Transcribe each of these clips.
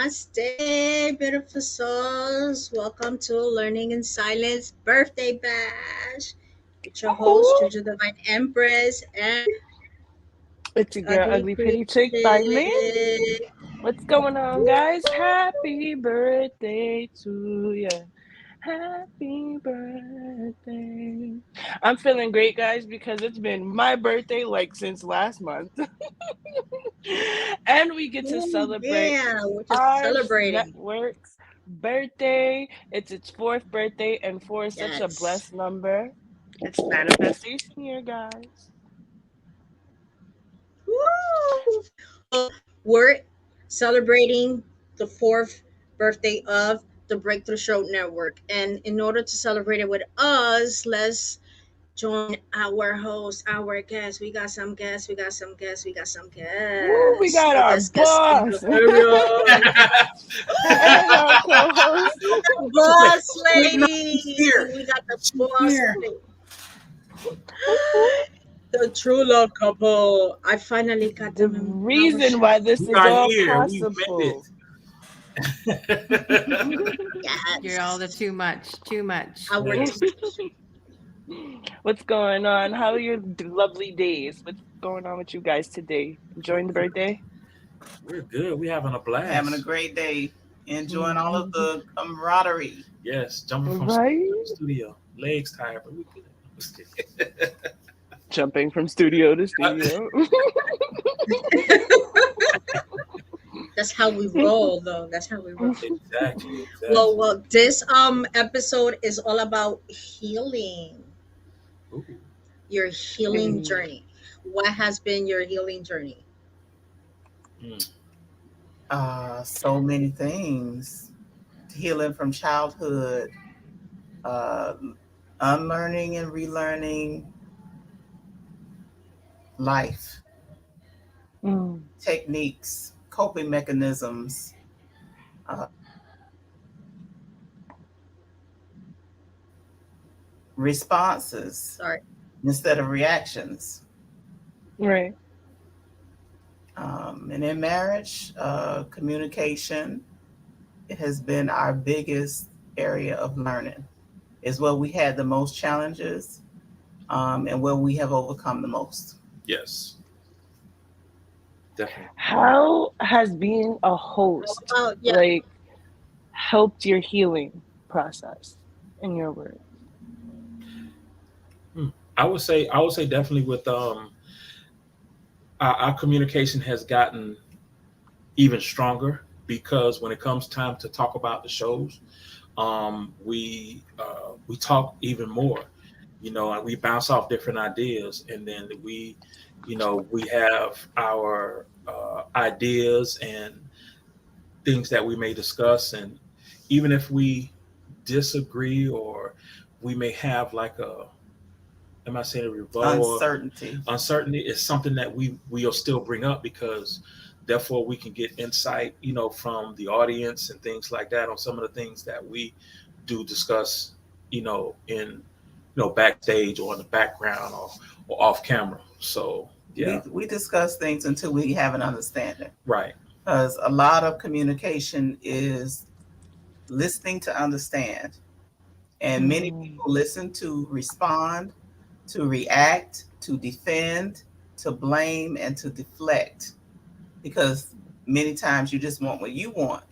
Namaste, beautiful souls. Welcome to Learning in Silence Birthday Bash with your host, Ooh, Juju Divine Empress and it's your girl, Ugly Ugly Pretty Pretty Chick by Lynn. Chick. What's going on, guys? Happy birthday to you. Happy birthday. I'm feeling great, guys, because it's been my birthday like since last month. And we get to Oh, celebrate yeah, we're just our celebrating. network's birthday. It's its fourth birthday, and four is such a Yes. blessed number. It's manifestation year, guys. Woo! Well, we're celebrating the fourth birthday of the Breakthrough Show Network. And in order to celebrate it with us, let's join our host, our guests. We got some guests. We got some guests. We got some Woo, we guests. got The our best guests in the boss area. and our co-host. Like, Boss wait, no, she's lady. here. We got the She's boss here. lady. The true love couple. I finally got The them in our reason why show. this We is are all here. We made possible. it. You're all the Yes. too much, too much. Our Yes. What's going on? How are your lovely days? What's going on with you guys today? Enjoying the birthday? We're good. We're having a blast. Having a great day, enjoying all of the camaraderie. Yes, jumping from Right? studio to studio. Legs tired, but we're good. Jumping from studio to studio. That's how we roll, though. That's how we roll. Exactly. Well, this episode is all about healing. Ooh. Your healing Mm. journey. What has been your healing journey? So many things. Healing from childhood, uh, unlearning and relearning life, Mm. techniques, coping mechanisms, uh, responses Sorry. instead of reactions. Right. And in marriage, communication has been our biggest area of learning. Is where we had the most challenges, and where we have overcome the most. Yes, definitely. How has being a host Yeah. like helped your healing process in your words? I would say definitely with our communication has gotten even stronger because when it comes time to talk about the shows, we talk even more. And we bounce off different ideas, and then we have our ideas and things that we may discuss, and even if we disagree or we may have like a, am I saying a rebuttal? Uncertainty. Uncertainty is something that we'll still bring up because therefore we can get insight, from the audience and things like that on some of the things that we do discuss, in backstage or in the background or off camera. So yeah, We discuss things until we have an understanding. right. Because a lot of communication is listening to understand. And many Mm. people listen to respond, to react, to defend, to blame, and to deflect. Because many times you just want what you want.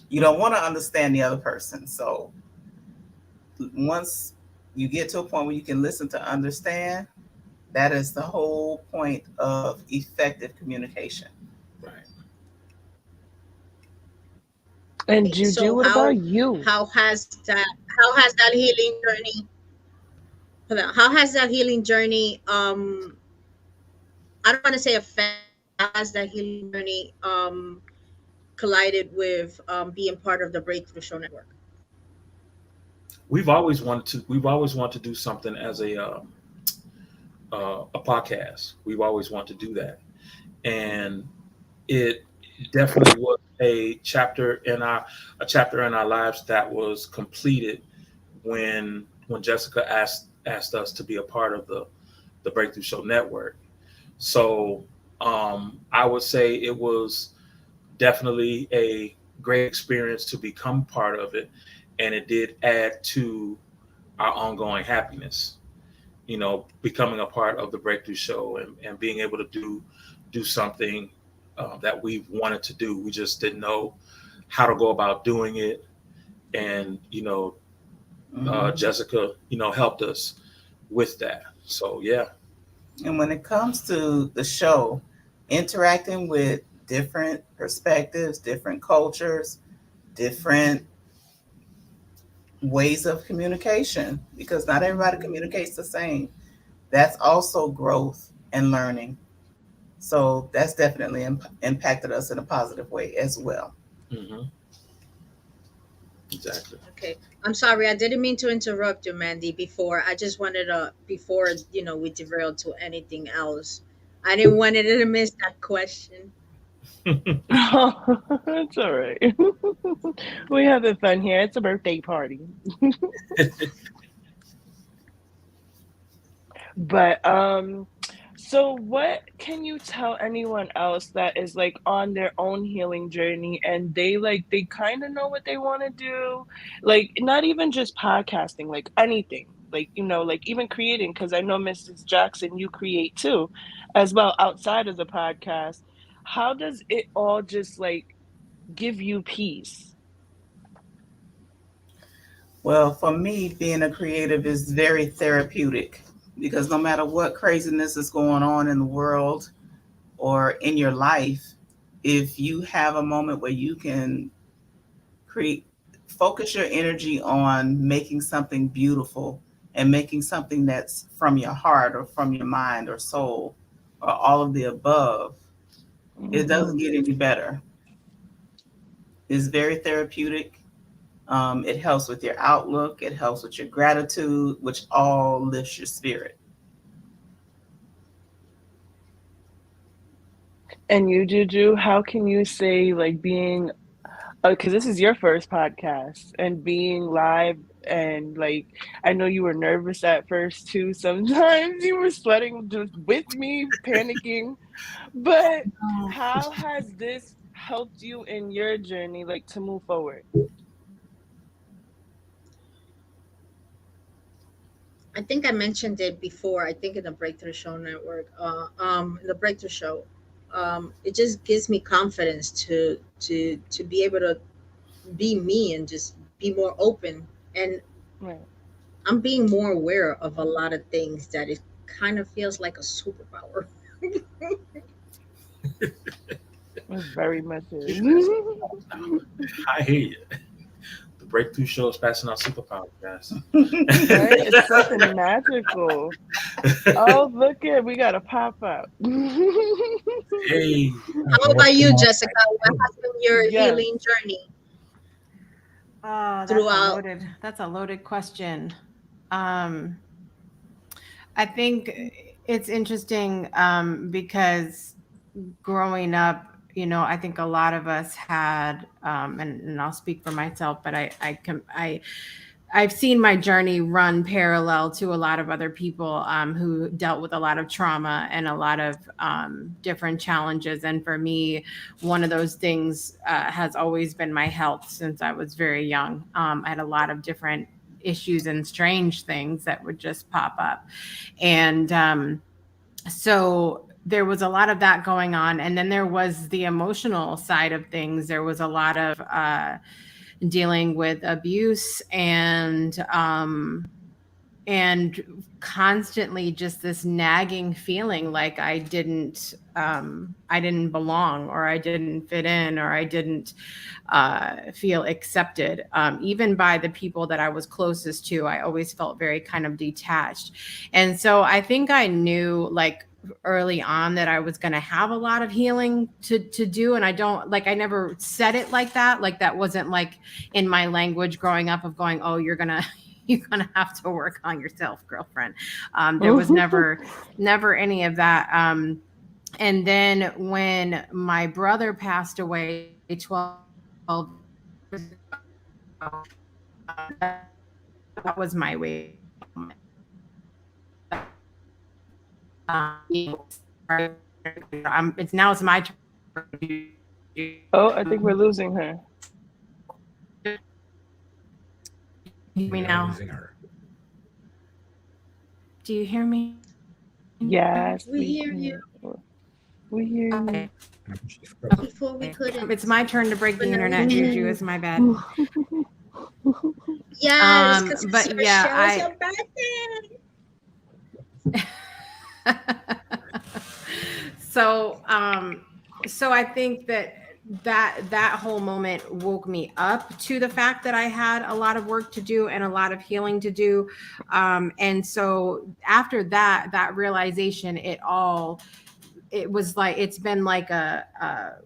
You don't want to understand the other person. So once you get to a point where you can listen to understand, that is the whole point of effective communication. Right. And Juju, So what about you? how has that healing journey? Hold on. How has that healing journey? I don't want to say affect. How has that healing journey collided with being part of the Breakthrough Show Network? We've always wanted to do something as a podcast. We've always wanted to do that, and it definitely was a chapter in our lives that was completed when Jessica asked us to be a part of the Breakthrough Show Network. So I would say it was definitely great experience to become part of it, and it did add to our ongoing happiness. Becoming a part of the Breakthrough Show, and being able to do something that we wanted to do. We just didn't know how to go about doing it, and Jessica, helped us with that. So yeah. And when it comes to the show, interacting with different perspectives, different cultures, different ways of communication, because not everybody communicates the same. That's also growth and learning. So that's definitely impacted us in a positive way as well. Hmm. Exactly. Okay. I'm sorry, I didn't mean to interrupt you, Mandy, before. I just wanted to, before, we derailed to anything else. I didn't want it to miss that question. It's all right. We having fun here. It's a birthday party. But so what can you tell anyone else that is like on their own healing journey and they kind of know what they want to do? Like not even just podcasting, like anything. Like like even creating, because I know Mrs. Jackson, you create too, as well outside of the podcast. How does it all just like give you peace? Well, for me, being a creative is very therapeutic because no matter what craziness is going on in the world or in your life, if you have a moment where you can create, focus your energy on making something beautiful and making something that's from your heart or from your mind or soul or all of the above, it doesn't get any better. It's very therapeutic. It helps with your outlook. It helps with your gratitude, which all lifts your spirit. And you, Juju, how can you say like being because this is your first podcast and being live and like I know you were nervous at first too. Sometimes you were sweating just with me, panicking. But how has this helped you in your journey, like to move forward? I think I mentioned it before. I think in the Breakthrough Show Network, in the Breakthrough Show, it just gives me confidence to be able to be me and just be more open. And Right. I'm being more aware of a lot of things that it kind of feels like a superpower. It very much is. I hear you. The Breakthrough Show is passing out superpowers, guys. Right? It's something magical. Oh, look at we got a pop up. Hey. How about you, Jessica? What has been your Yes. healing journey Oh, throughout? that's a loaded question. Um, I think it's interesting because growing up, I think a lot of us had, and I'll speak for myself, but I've seen my journey run parallel to a lot of other people who dealt with a lot of trauma and a lot of different challenges. And for me, one of those things has always been my health since I was very young. I had a lot of different issues and strange things that would just pop up. And so there was a lot of that going on. And then there was the emotional side of things. There was a lot of dealing with abuse and constantly just this nagging feeling like I didn't belong or I didn't fit in or I didn't feel accepted. Even by the people that I was closest to, I always felt very kind of detached. And so I think I knew like early on that I was going to have a lot of healing to do. And I don't like, I never said it like that. Like that wasn't like in my language growing up of going, oh, you're gonna have to work on yourself, girlfriend. There was never any of that. And then when my brother passed away 12 years ago, that was my way. It's now it's my turn. Oh, I think we're losing her. hear me We are now? losing her. Do you hear me now? Yes, We we hear you. can. We hear Okay. you. She's Okay. frozen. Before we It's couldn't, my turn to break but the now we internet, Juju. can. It's my bad. Yes, because it's But your yeah, show. It's your birthday. so so I think that that whole moment woke me up to the fact that I had a lot of work to do and a lot of healing to do. And so after that realization, it was like it's been like a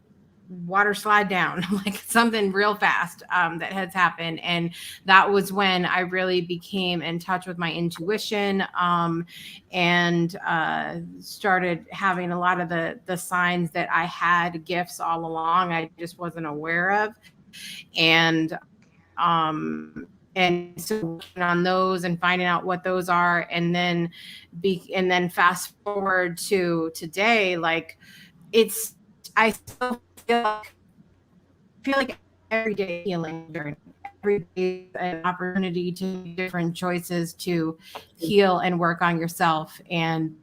water slide down, like something real fast that has happened. And that was when I really became in touch with my intuition, and started having a lot of the signs that I had gifts all along. I just wasn't aware of. And so working on those and finding out what those are, and then fast forward to today, like it's I still feel like every day healing journey. Every day is an opportunity to make different choices to heal and work on yourself. And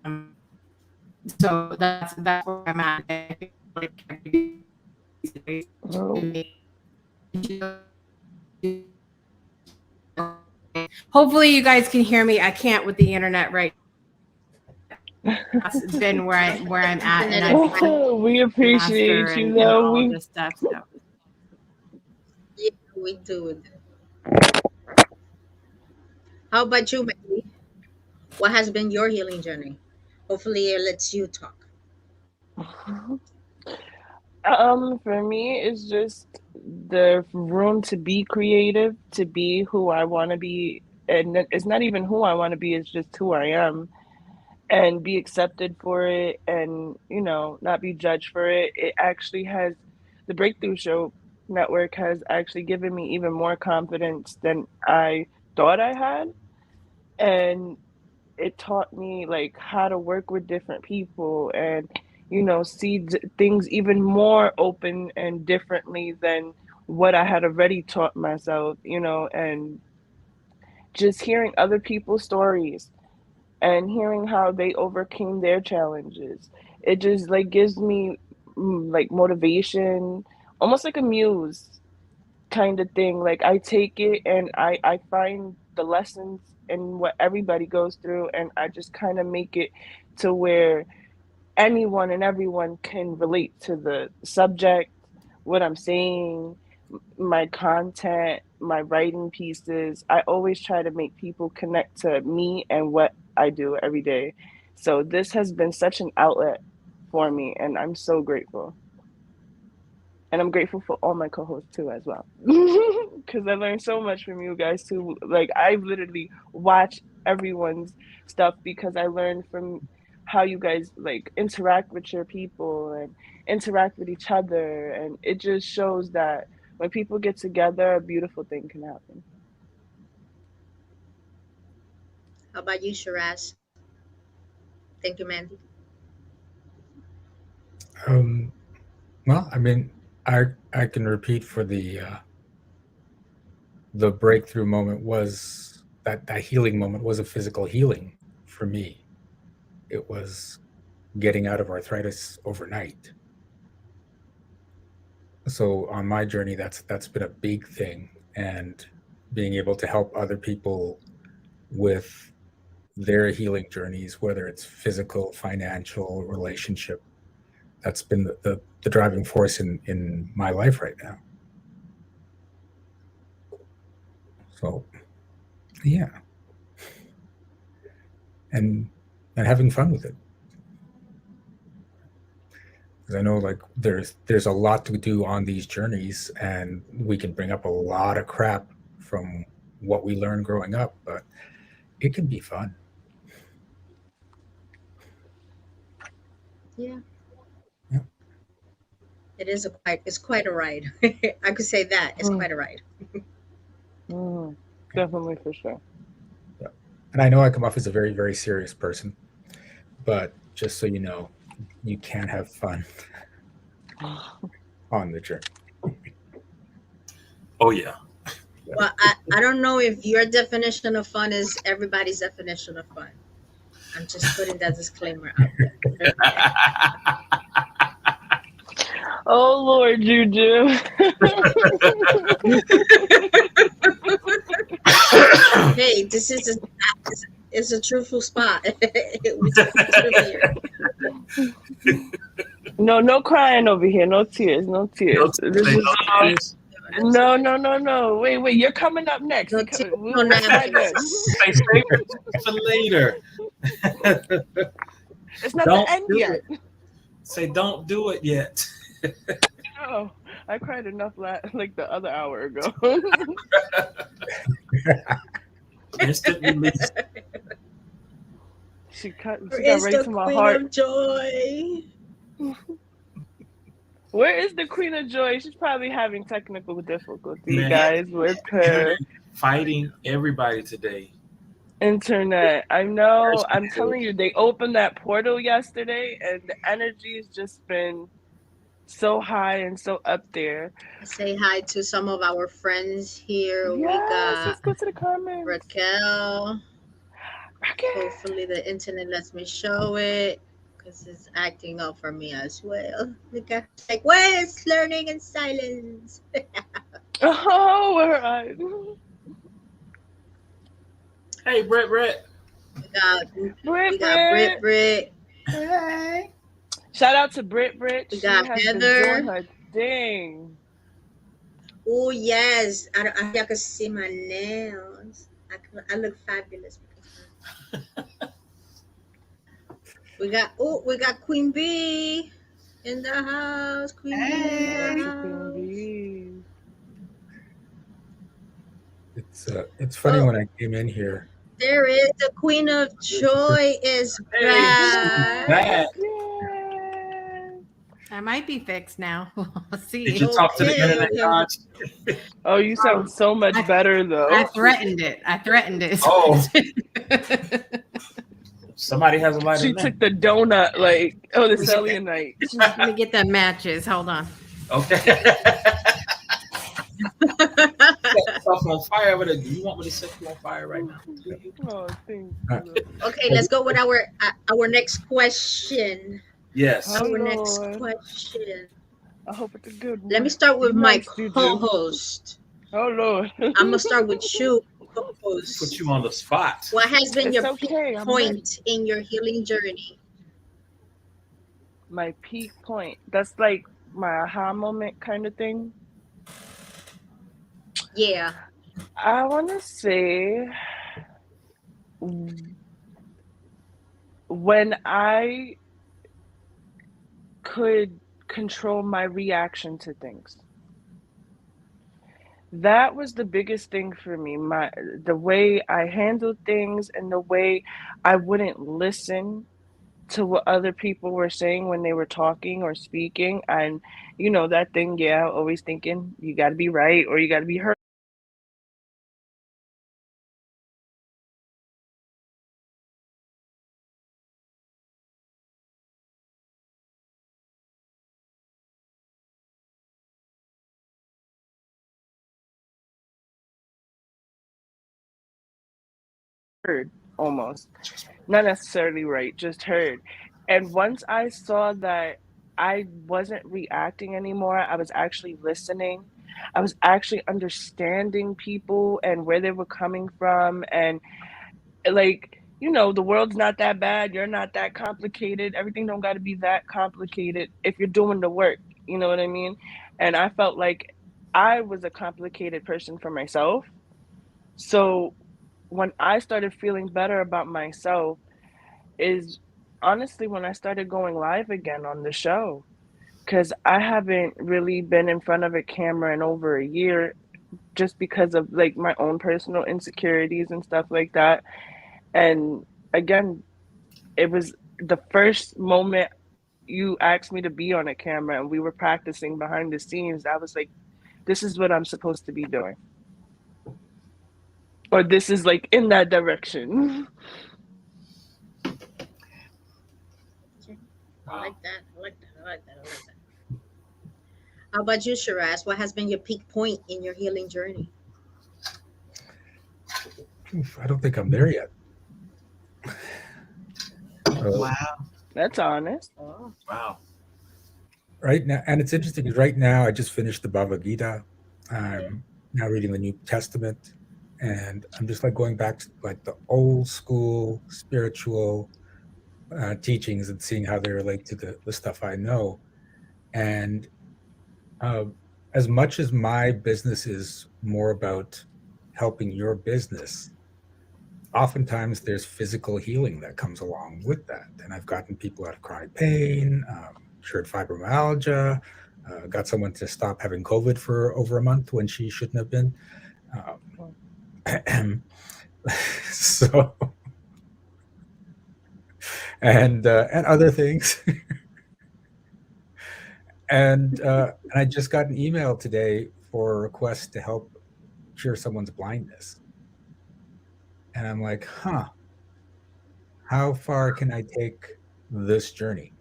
so that's where I'm at. I feel like every day is Oh. hopefully you guys can hear me. I can't with the internet right now. That's been where I'm at, and Internet I've is become fine. We a master appreciate you, and though. all of We this stuff. So Yeah, we do. How about you, Mandy? What has been your healing journey? Hopefully, it lets you talk. for me, it's just the room to be creative, to be who I want to be, and it's not even who I want to be. It's just who I am, and be accepted for it, and not be judged for it. It actually has the Breakthrough Show Network has actually given me even more confidence than I thought I had, and it taught me like how to work with different people, and see things even more open and differently than what I had already taught myself, and just hearing other people's stories and hearing how they overcame their challenges. It just like gives me like motivation, almost like a muse kind of thing. Like I take it and I find the lessons in what everybody goes through, and I just kind of make it to where anyone and everyone can relate to the subject, what I'm saying, my content, my writing pieces. I always try to make people connect to me and what I do every day. So this has been such an outlet for me, and I'm so grateful. And I'm grateful for all my co-hosts too as well, because I learned so much from you guys too. Like I literally watch everyone's stuff because I learned from how you guys like interact with your people and interact with each other, and it just shows that when people get together, a beautiful thing can happen. How about you, Shiraz? Thank you, Mandy. Um, well, I mean, I can repeat for the breakthrough moment was that healing moment was a physical healing for me. It was getting out of arthritis overnight. So on my journey, that's been a big thing, and being able to help other people with their healing journeys, whether it's physical, financial, relationship, that's been the driving force in my life right now. So yeah, and and having fun with it, because I know like there's a lot to do on these journeys, and we can bring up a lot of crap from what we learned growing up, but it can be fun. Yeah, Yeah. it's quite a ride. I could say that it's Mm, quite a ride. mm, definitely for sure. Yeah. And I know I come off as a very, very serious person, but just so you know, you can have fun on the journey. Oh yeah, Well, I don't know if your definition of fun is everybody's definition of fun. I'm just putting that disclaimer out there. Okay. Oh Lord, Juju. Hey, is a truthful spot. We speak to the beard. No, no crying over here. No tears. No No, tears. This say is no all. tears. No No, tears. no, no, no. Wait, wait. You're coming up next. No tears. No We'll slide you in. napkins. Say save it for later. It's not the Don't end do yet. it. Say don't do it yet. Oh, I cried enough like the other hour ago. Instant release. She got Is right the to my queen heart. of joy. Where is the Queen of Joy? She's probably having technical difficulty, Man, guys, with internet her fighting everybody today. internet. I There know. she I'm is. telling you, they opened that portal yesterday, and the energy's just been so high and so up there. Say hi to some of our friends here. We Yes, got let's go to the comments. Raquel. Okay. Hopefully the internet lets me show it because it's acting up for me as well. Look at her like, where's learning in silence? Oh, where are I? Hey, Brett. We got Brit we got Brit. Brit. Hey. Shout out to Brit. We She got has been doing Heather. her thing. Oh yes, I hope y'all can see my nails. I look fabulous because we got Queen Bee in the house. Queen Bee in Shout out the Hey. to Queen house. Bee. It's funny Oh, when I came in here. there is the Queen of Joy is Hey, she's back. back. Yeah. I might be fixed now. We'll Did you see. talk to the Okay, internet okay. gods? Oh, you sound so much I, better I though. threatened it. I threatened it. Oh, somebody has a lighter She than took the donut like, oh, the cellulite. Let me get the matches. Hold on. Okay. Set yourself on fire over there. Do you want me to set you on fire right now? Oh, thank Uh, you. Okay, let's go with our next question. Yes. Oh Our next Lord. question. I hope it's a good Let me one. start Be with my nice, Juju. co-host. Oh Lord. I'm gonna start with you, Put co-host. you on the spot. What has been It's your peak okay. I'm ready. point in your healing journey? My peak point. That's like my aha moment kind of thing. Yeah. I want to say when I could control my reaction to things. That was the biggest thing for me. The way I handled things and the way I wouldn't listen to what other people were saying when they were talking or speaking. And that thing, yeah, always thinking you got to be right or you got to be heard. Almost. Not necessarily right, just heard. And once I saw that I wasn't reacting anymore, I was actually listening. I was actually understanding people and where they were coming from. And like, the world's not that bad. You're not that complicated. Everything don't got to be that complicated if you're doing the work. You know what I mean? And I felt like I was a complicated person for myself. So when I started feeling better about myself, is honestly when I started going live again on the show. Because I haven't really been in front of a camera in over a year just because of like my own personal insecurities and stuff like that. And again, it was the first moment you asked me to be on a camera and we were practicing behind the scenes. I was like, this is what I'm supposed to be doing. Or this is like in that direction. Okay. I Wow. like that. I like that. I like that. I like that. How about you, Shiraz? What has been your peak point in your healing journey? I don't think I'm there yet. So Wow. That's honest. Oh. Wow. right now, and it's interesting because right now I just finished the Bhagavad Gita. I'm now reading the New Testament, and I'm just like going back to like the old school spiritual teachings and seeing how they relate to the stuff I know. And uh, as much as my business is more about helping your business, oftentimes there's physical healing that comes along with that. And I've gotten people out of chronic pain, cured fibromyalgia, got someone to stop having COVID for over a month when she shouldn't have been. So, and other things. And I just got an email today for a request to help cure someone's blindness. And I'm like, huh, how far can I take this journey?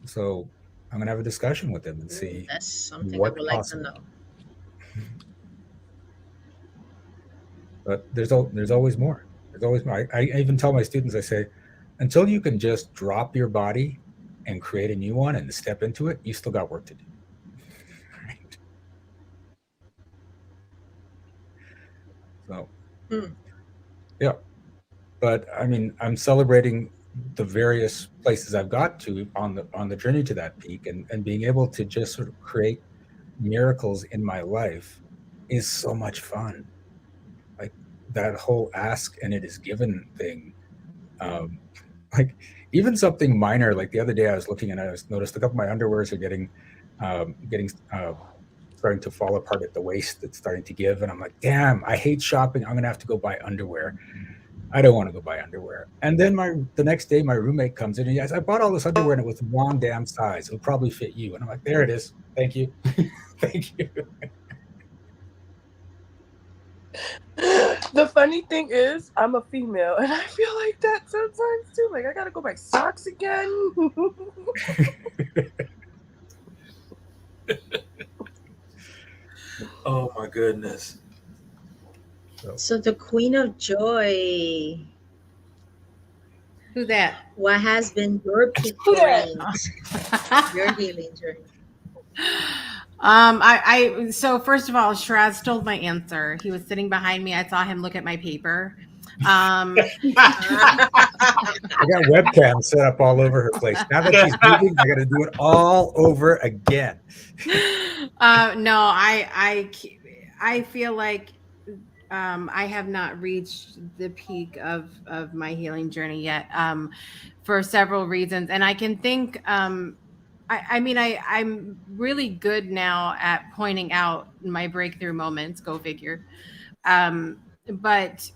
So I'm gonna have a discussion with them and see That's something I what's would like to possible. know. But there's always more. There's always more. I even tell my students, I say, until you can just drop your body and create a new one and step into it, you still got work to do. Right? So Hmm. yeah. But I mean, I'm celebrating the various places I've got to on the journey to that peak, and being able to just sort of create miracles in my life is so much fun. Like that whole ask and it is given thing. Um, like even something minor, like the other day I was looking and I was noticed a couple of my underwears are getting starting to fall apart at the waist. It's starting to give, and I'm like, damn, I hate shopping. I'm gonna have to go buy underwear. I don't want to go buy underwear. And then the next day, my roommate comes in and he says, I bought all this underwear and it was the wrong damn size. It'll probably fit you. And I'm like, there it is. Thank you. Thank you. The funny thing is, I'm a female, and I feel like that sometimes too. Like I gotta go buy socks again. Oh my goodness. So the Queen of Joy, Who's that? what has been your peak Who that? point, your healing journey? So first of all, Shiraz stole my answer. He was sitting behind me. I saw him look at my paper. I got webcams set up all over her place. Now that she's moving, I got to do it all over again. No, I feel like I have not reached the peak of my healing journey yet, for several reasons, and I can think. I mean, I'm really good now at pointing out my breakthrough moments. Go figure. But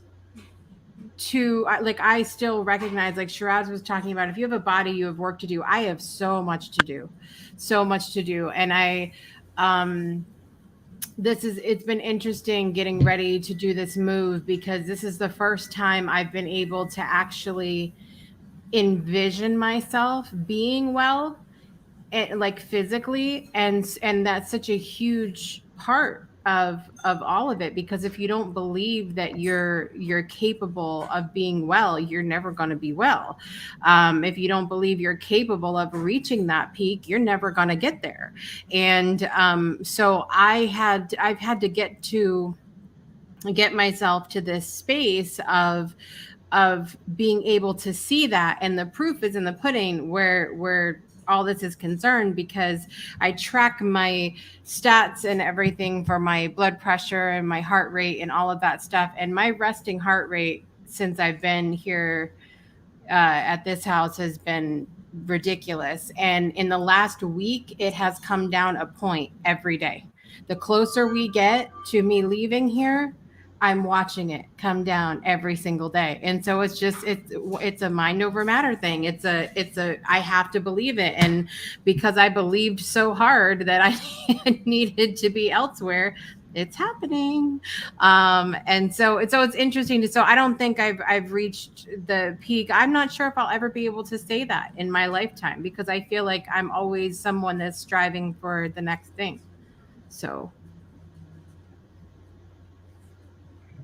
like, I still recognize, like Shiraz was talking about, if you have a body, you have work to do. I have so much to do, so much to do, and um, it's been interesting getting ready to do this move, because this is the first time I've been able to actually envision myself being well, and like physically, and that's such a huge part of all of it, because if you don't believe that you're capable of being well, you're never going to be well. If you don't believe you're capable of reaching that peak, you're never going to get there. And so I've had to get myself to this space of being able to see that, and the proof is in the pudding, where all this is concerned, because I track my stats and everything for my blood pressure and my heart rate and all of that stuff, and my resting heart rate since I've been here at this house has been ridiculous, and in the last week it has come down a point every day. The closer we get to me leaving here, I'm watching it come down every single day. And so it's a mind over matter thing. It's a I have to believe it. And because I believed so hard that I needed to be elsewhere, it's happening. And so it's interesting. So I don't think I've reached the peak. I'm not sure if I'll ever be able to say that in my lifetime, because I feel like I'm always someone that's striving for the next thing. So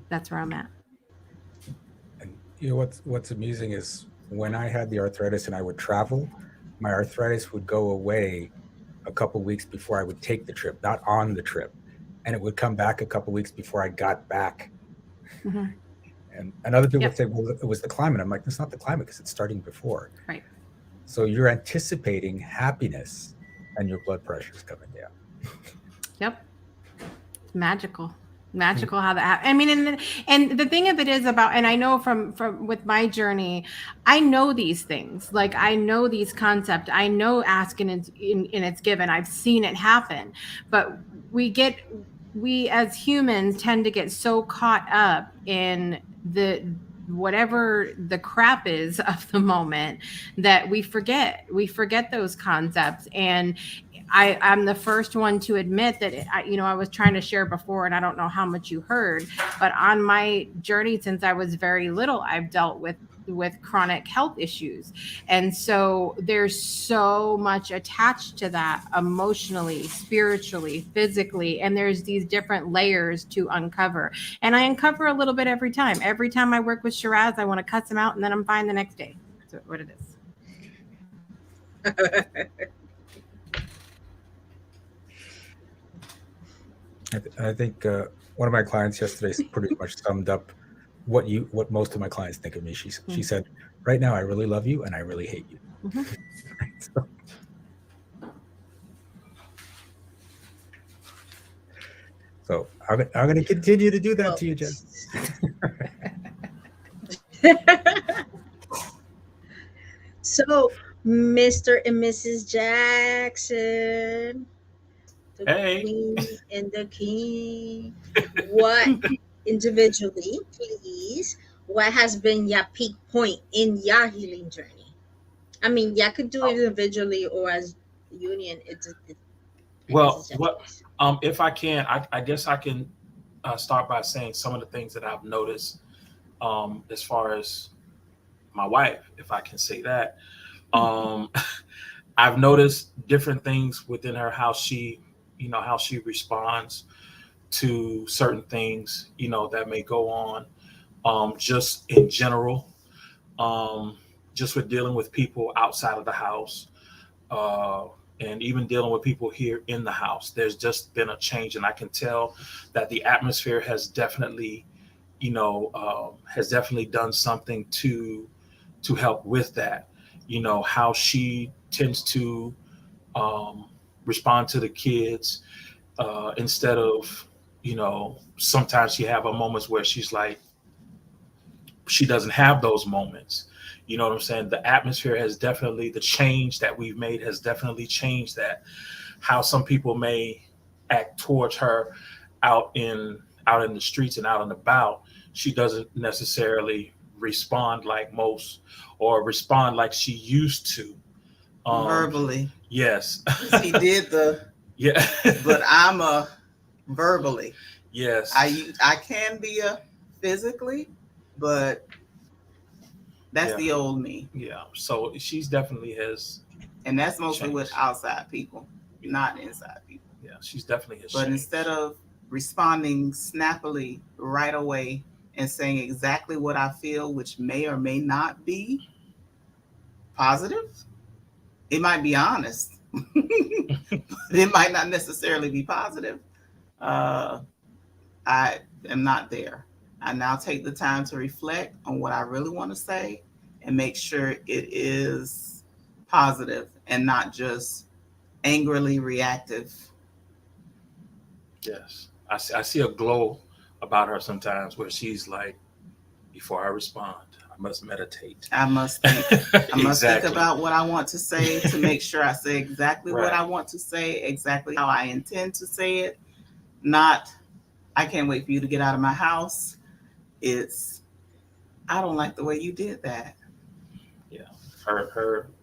that's where I'm at. And you know what's amusing is when I had the arthritis and I would travel, my arthritis would go away a couple weeks before I would take the trip, not on the trip, and it would come back a couple weeks before I got back. Hmm. And other people would Yep. say, well, it was the climate. I'm like, it's not the climate because it's starting before. Right. So you're anticipating happiness and your blood pressure is coming down. Yep. It's magical how that I mean, and the thing of it is about, and I know from with my journey, I know these things, like I know these concepts, I know ask and it's given, I've seen it happen, but we as humans tend to get so caught up in the whatever the crap is of the moment that we forget those concepts. And I'm the first one to admit that I was trying to share before, and I don't know how much you heard, but on my journey since I was very little, I've dealt with chronic health issues. And so there's so much attached to that emotionally, spiritually, physically, and there's these different layers to uncover. And I uncover a little bit every time. Every time I work with Shiraz, I want to cuss him out and then I'm fine the next day. That's what it is. I think one of my clients yesterday pretty much summed up what most of my clients think of me. She said, right now I really love you and I really hate you. Mm-hmm. So I'm going to continue to do that to you, Jen. So, Mr. and Mrs. Jackson, the Hey. queen and the king, what individually, please, what has been your peak point in your healing journey? I mean, y'all could do it individually or as union. I guess Well, it's your what choice. if I can? I guess I can start by saying some of the things that I've noticed as far as my wife, if I can say that. Um, I've noticed different things within her, how she responds to certain things, that may go on, just in general, um, just with dealing with people outside of the house, uh, and even dealing with people here in the house. There's just been a change, and I can tell that the atmosphere has definitely done something to help with that. How she tends to um, respond to the kids, instead of, sometimes she have a moments where she's like, she doesn't have those moments. You know what I'm saying? The atmosphere has definitely, the change that we've made has definitely changed that. How some people may act towards her out in the streets and out and about, she doesn't necessarily respond like most, or respond like she used to. Verbally. Yes. He did Yeah. but I'm a verbally. Yes. I can be a physically, but that's the old me. Yeah. So she's definitely has. And that's mostly with changed. outside people, not inside people. Yeah, she's definitely has. But changed. instead of responding snappily right away and saying exactly what I feel, which may or may not be positive, it might be honest, but it might not necessarily be positive. I am not there. I now take the time to reflect on what I really want to say and make sure it is positive and not just angrily reactive. Yes, I see a glow about her sometimes where she's like, before I respond, I must meditate. I must think. I must Exactly. think about what I want to say to make sure I say exactly Right. what I want to say, exactly how I intend to say it. Not, I can't wait for you to get out of my house. It's, I don't like the way you did that. Yeah,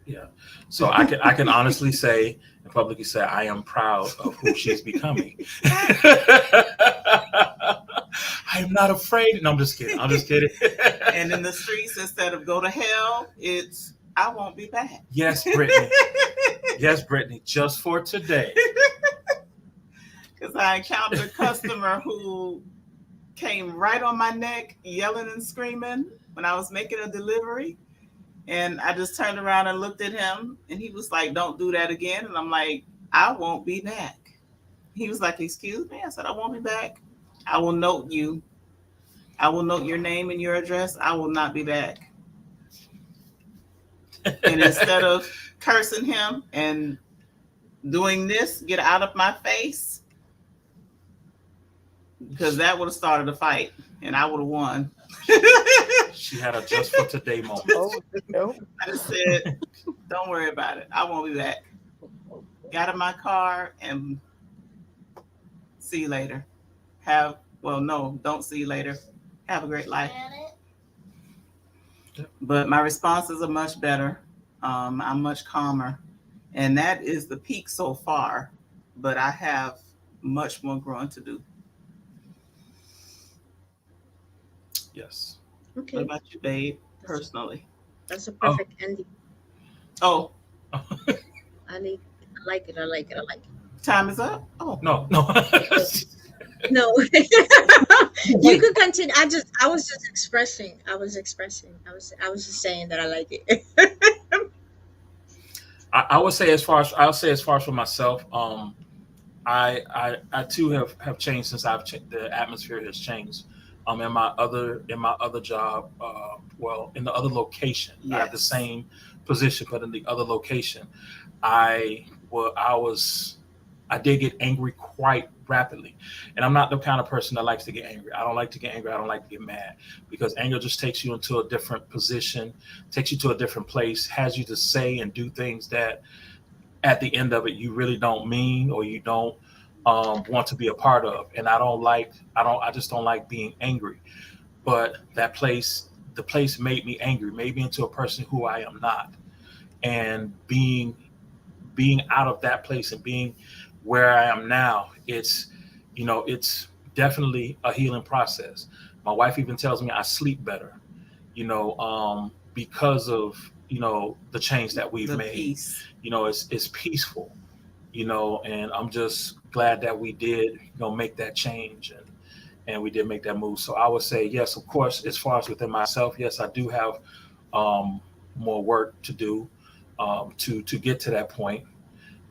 yeah. So I can honestly say and publicly say I am proud of who she's becoming. I am not afraid. No, I'm just kidding. And in the streets, instead of go to hell, it's I won't be back. Yes, Brittany. Yes, Brittany. Just for today. Because I encountered a customer who came right on my neck, yelling and screaming when I was making a delivery. And I just turned around and looked at him, and he was like, "Don't do that again." And I'm like, "I won't be back." He was like, "Excuse me?" I said, "I won't be back. I will note you. I will note your name and your address. I will not be back." And instead of cursing him and doing this, get out of my face, because that would have started a fight and I would have won. She had a just for today moment. Oh no. I just said, "Don't worry about it. I won't be back." Got in my car and see you later. Well, no, don't see you later. Have a great life. But my responses are much better. I'm much calmer. And that is the peak so far. But I have much more growing to do. Yes. What Okay, about you, babe, that's personally? that's a Oh. perfect ending. Oh, I like it. I like it. I like it. time is up. Oh, No, no. No, you could continue. I was just expressing. I was expressing. I was just saying that I like it. I would say I'll say as far as for myself, I too have changed since the atmosphere has changed. In my other job, well, in the other location, I have the yes. same position, but in the other location, I I was I did get angry quite rapidly, and I'm not the kind of person that likes to get angry. I don't like to get angry. I don't like to get mad because anger just takes you into a different position, takes you to a different place, has you to say and do things that at the end of it you really don't mean or you don't want to be a part of. And I just don't like being angry. But the place made me angry, made me into a person who I am not. And being out of that place and being where I am now, it's definitely a healing process. My wife even tells me I sleep better, because of the change that we've The made. peace. It's peaceful, and I'm just glad that we did, make that change and we did make that move. So I would say yes, of course, as far as within myself, yes, I do have um, more work to do to get to that point.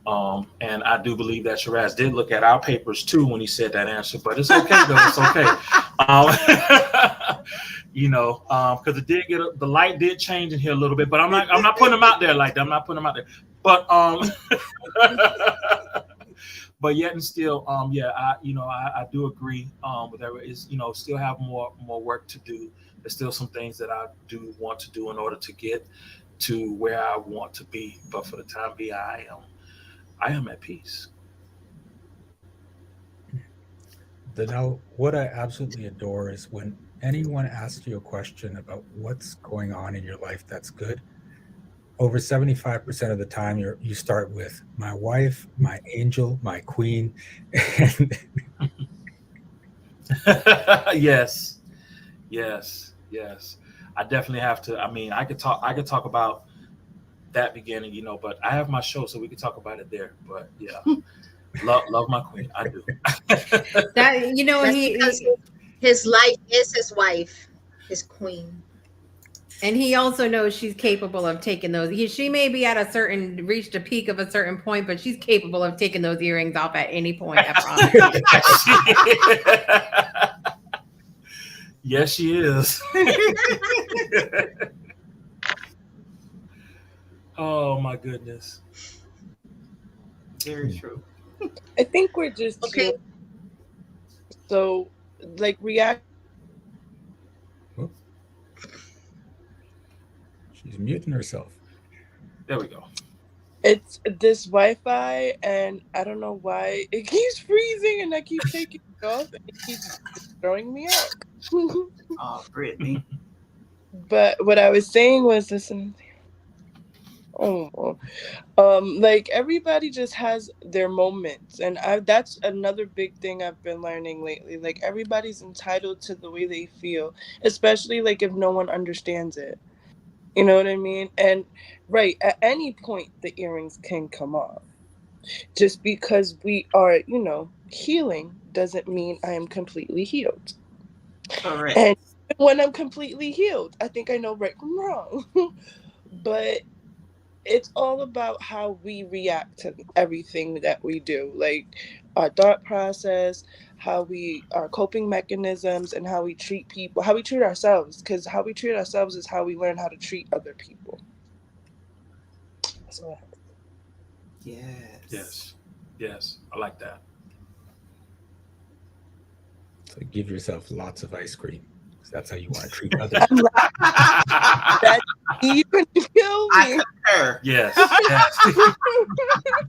And I do believe that Shiraz did look at our papers too when he said that answer, but it's okay though. It's okay. Because it did the light did change in here a little bit, but I'm not putting them out there like that. I'm not putting them out there, but but yet and still, yeah, I do agree with that. Is still have more work to do. There's still some things that I do want to do in order to get to where I want to be. But for the time being, I am at peace. Danelle, what I absolutely adore is when anyone asks you a question about what's going on in your life that's good, over 75% of the time you start with my wife, my angel, my queen. And Yes, yes, yes. I definitely have to. I mean, I could talk about that beginning, but I have my show, so we could talk about it there. But yeah, love my queen. I do. That That's because his life is his wife, his queen. and he also knows she's capable of taking those. She may be at a certain reached a peak of a certain point, but she's capable of taking those earrings off at any point. I promise. Yes, she is. Oh my goodness. Very true. I think we're just Okay, healing. So, like, react. oh, she's muting herself. There we go. It's this Wi-Fi, and I don't know why it keeps freezing, and I keep taking it off, and it keeps throwing me out. Oh, Brittany. But what I was saying was, listen. Oh, like everybody just has their moments, and that's another big thing I've been learning lately. Like everybody's entitled to the way they feel, especially like if no one understands it. You know what I mean? And right, at any point the earrings can come off. Just because we are, healing doesn't mean I am completely healed. Correct. And when I'm completely healed, I think I know right from wrong. But it's all about how we react to everything that we do, like our thought process, our coping mechanisms, and how we treat people, how we treat ourselves. Because how we treat ourselves is how we learn how to treat other people. That's what I have. Yes. Yes. Yes. I like that. So give yourself lots of ice cream. 'Cause that's how you want to treat others. That even kill I me. concur. Yes. Yes.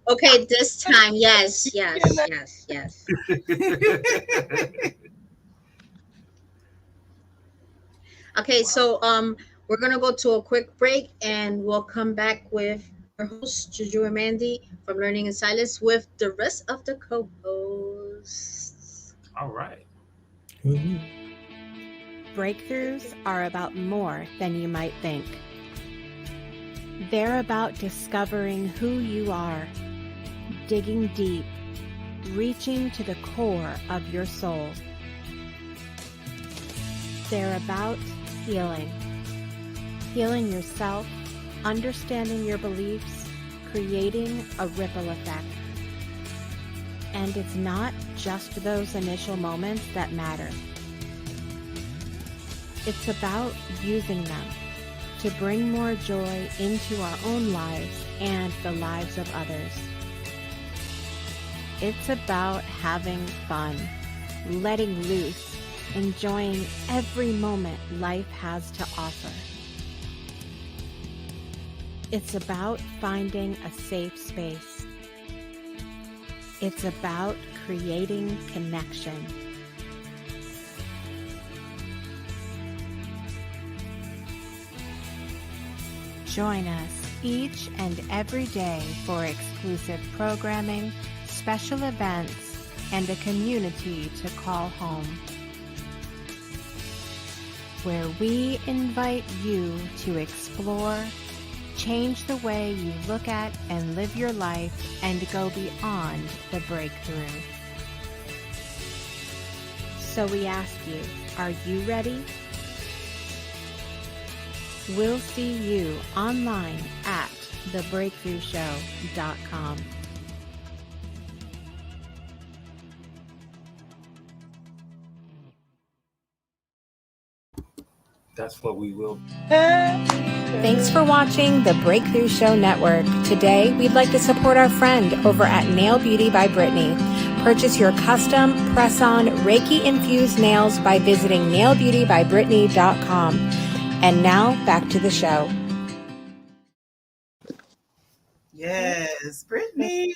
Okay, this time, yes, yes, yes, yes. Okay, so we're gonna go to a quick break, and we'll come back with your host Juju and Mandee from Learning in Silence with the rest of the co-hosts. All right. Woo-hoo. Breakthroughs are about more than you might think. They're about discovering who you are, digging deep, reaching to the core of your soul. They're about healing. Healing yourself, understanding your beliefs, creating a ripple effect. And it's not just those initial moments that matter. It's about using them to bring more joy into our own lives and the lives of others. It's about having fun, letting loose, enjoying every moment life has to offer. It's about finding a safe space. It's about creating connection. Join us each and every day for exclusive programming, special events, and a community to call home, where we invite you to explore, change the way you look at and live your life, and go beyond the breakthrough. So we ask you, are you ready? We'll see you online at thebreakthroughshow.com. That's what we will. Thanks for watching the Breakthrough Show Network. Today, we'd like to support our friend over at Nail Beauty by Brittany. Purchase your custom press-on Reiki-infused nails by visiting nailbeautybybrittany.com. And now, back to the show. Yes, Brittany.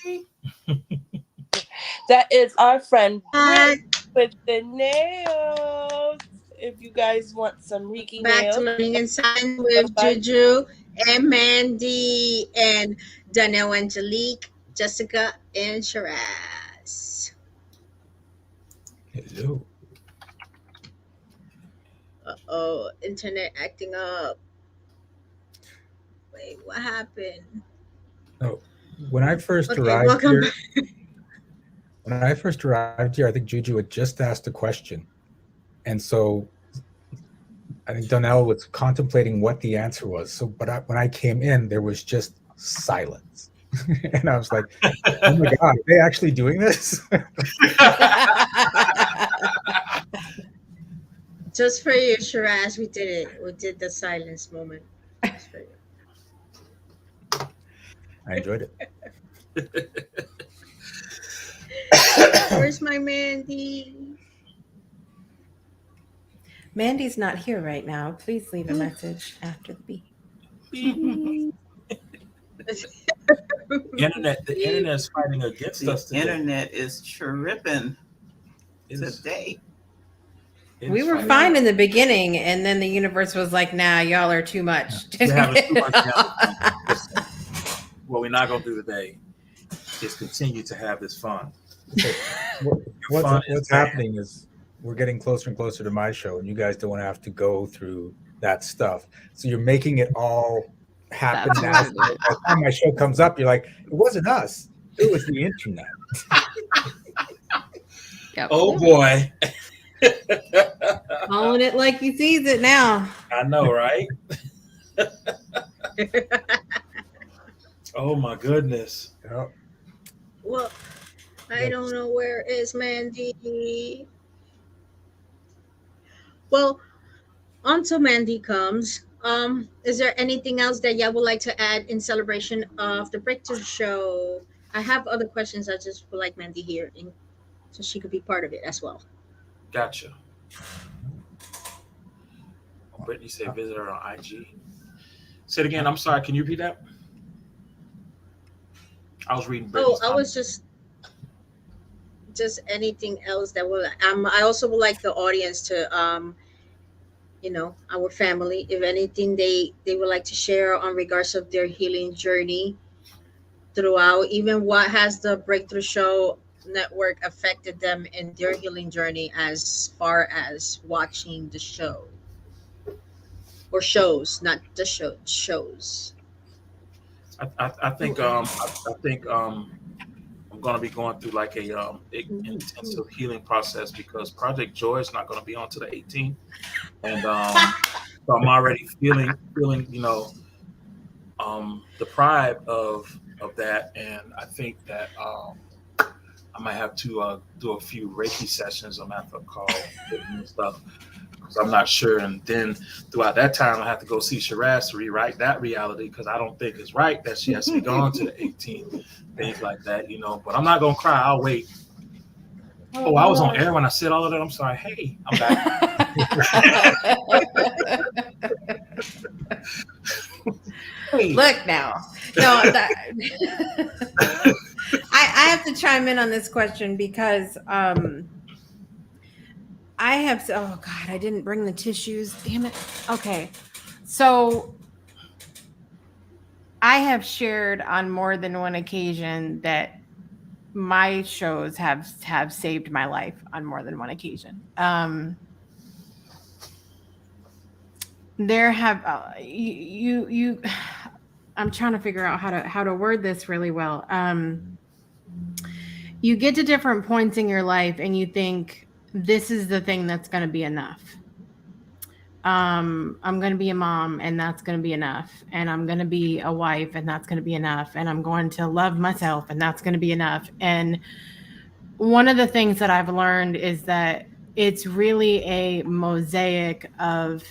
That is our friend Back, Britt with the nails. If you guys want some Reiki back to nails, Learning in Silence with Bye-bye. Juju and Mandee and Danielle, Angelique, Jessica, and Shiraz. Hello. Uh-oh, internet acting up. Wait, what happened? Oh, when I first Okay, arrived welcome here, back. I think Juju had just asked a question, and so I think Donnell was contemplating what the answer was. So, when I came in, there was just silence, and I was like, "Oh my god, are they actually doing this?" Just for you, Shiraz, we did it. We did the silence moment. Just for you. I enjoyed it. Where's my Mandee? Mandy's not here right now. Please leave a message after the beep. The internet's fighting against The us today. internet is tripping It is- today. it We is were fighting. fine in the beginning, and then the universe was like, nah, y'all are too much. We're having too much now. What we're not going to do today is continue to have this fun. fun is What's bad. happening is we're getting closer and closer to my show, and you guys don't have to go through that stuff. So you're making it all happen That's now. right. By the time my show comes up, you're like, it wasn't us. It was the internet. Yep. Oh boy. Calling it like he sees it now. I know, right? Oh my goodness. Yeah. Well, I don't know where is Mandy. Well, until Mandy comes, is there anything else that y'all would like to add in celebration of the Breakthrough Show? I have other questions. I just would like Mandy here, and so she could be part of it as well. Gotcha. Brittany said visit her on IG. Say it again. I'm sorry. Can you repeat that? I was reading Oh, Brittany's I was comment. just anything else that will. I also would like the audience to our family, if anything they would like to share on regards of their healing journey throughout, even what has the Breakthrough Show network affected them in their healing journey as far as watching the show or shows, not the shows. I think I think I'm gonna be going through like a intensive healing process because Project Joy is not gonna be on to the 18th, and so I'm already feeling deprived of that, and I think that I might have to do a few Reiki sessions. I'm gonna have to call and stuff because I'm not sure. And then throughout that time, I have to go see Shiraz to rewrite that reality because I don't think it's right that she has to be gone to the 18th. Things like that, But I'm not gonna cry. I'll wait. Oh, I was on air when I said all of that. I'm sorry. Hey, I'm back. Hey. Look now. No, I have to chime in on this question because I have. Oh God, I didn't bring the tissues. Damn it. Okay, so I have shared on more than one occasion that my shows have saved my life on more than one occasion. There have you. I'm trying to figure out how to word this really well. You get to different points in your life and you think this is the thing that's going to be enough. I'm going to be a mom and that's going to be enough. And I'm going to be a wife and that's going to be enough. And I'm going to love myself and that's going to be enough. And one of the things that I've learned is that it's really a mosaic of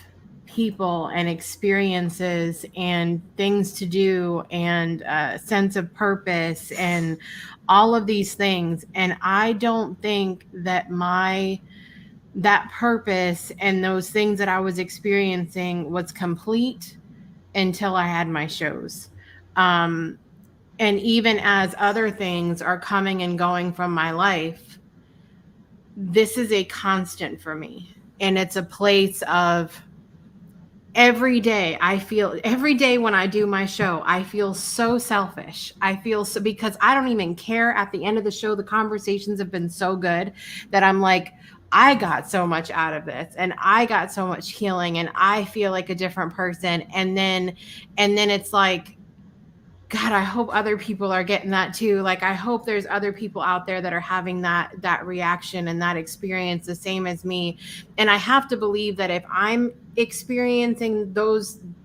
people and experiences and things to do and a sense of purpose and all of these things. And I don't think that that purpose and those things that I was experiencing was complete until I had my shows. And even as other things are coming and going from my life, this is a constant for me. And it's a place of every day when I do my show, I feel so selfish. I feel so, because I don't even care at the end of the show. The conversations have been so good that I'm like, I got so much out of this and I got so much healing and I feel like a different person. And then it's like, God, I hope other people are getting that too. Like, I hope there's other people out there that are having that reaction and that experience the same as me. And I have to believe that if I'm experiencing